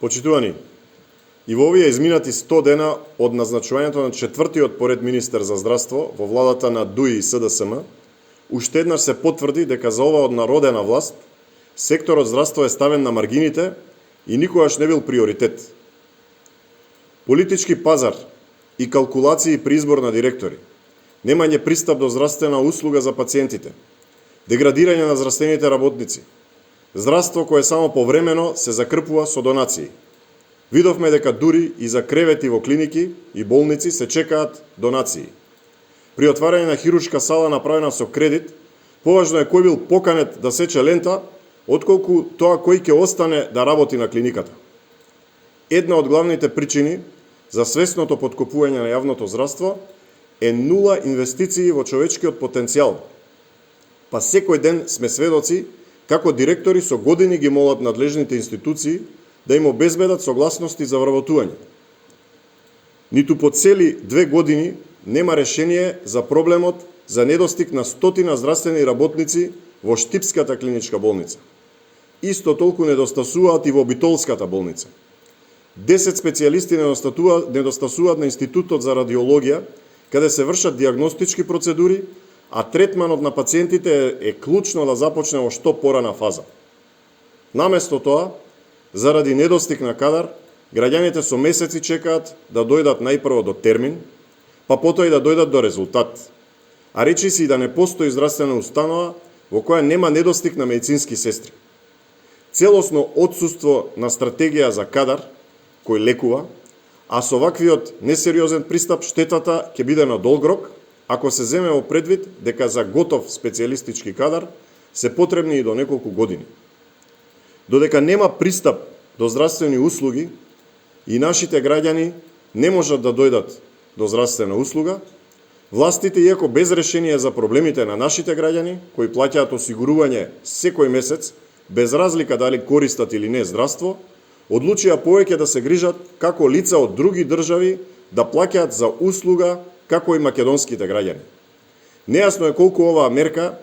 Почитувани, и во овие изминати 100 дена од назначувањето на четвртиот поред министер за здравство во владата на ДУИ и СДСМ, уште еднаш се потврди дека за ова однародена власт секторот здравство е ставен на маргините и никогаш не бил приоритет. Политички пазар и калкулации при избор на директори, немање пристап до здравствена услуга за пациентите, деградирање на здравствените работници, здравство кое само повремено се закрпува со донации. Видовме дека дури и за кревети во клиники и болници се чекаат донации. При отварање на хируршка сала направена со кредит, поважно е кој бил поканет да сече лента, отколку тоа кој ќе остане да работи на клиниката. Една од главните причини за свесното подкупување на јавното здравство е нула инвестиции во човечкиот потенцијал. Па секој ден сме сведоци како директори со години ги молат надлежните институции да им обезбедат согласности за вработување. Ниту по цели 2 години нема решение за проблемот за недостиг на стотина здравствени работници во Штипската клиничка болница. Исто толку недостасуваат и во Битолската болница. 10 специјалисти недостасуваат на Институтот за радиологија, каде се вршат диагностички процедури, а третманот на пациентите е клучно да започне во што порана фаза. Наместо тоа, заради недостиг на кадар, граѓаните со месеци чекаат да дојдат најпрво до термин, па потоа и да дојдат до резултат. А речи си и да не постои здравствена установа во која нема недостиг на медицински сестри. Целосно отсуство на стратегија за кадар, кој лекува, а со ваквиот несериозен пристап штетата ќе биде на долг рок, ако се земе во предвид дека за готов специјалистички кадар се потребни и до неколку години. Додека нема пристап до здравствени услуги и нашите граѓани не можат да дојдат до здравствена услуга, властите, иако без решение за проблемите на нашите граѓани, кои плаќаат осигурување секој месец, без разлика дали користат или не здравство, одлучија повеќе да се грижат како лица од други држави да плаќаат за услуга како и македонските граѓани. Нејасно е колку оваа мерка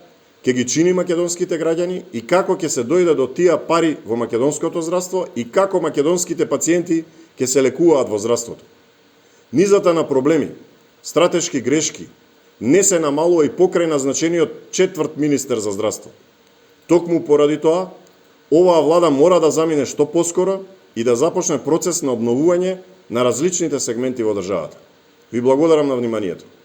ќе ги чини македонските граѓани и како ќе се дојде до тие пари во македонското здравство и како македонските пациенти ќе се лекуваат во здравството. Низата на проблеми, стратешки грешки, не се намалува и покрај назначениот четврт министер за здравство. Токму поради тоа, оваа влада мора да замине што поскоро и да започне процес на обновување на различните сегменти во државата. Ви благодарам на вниманието.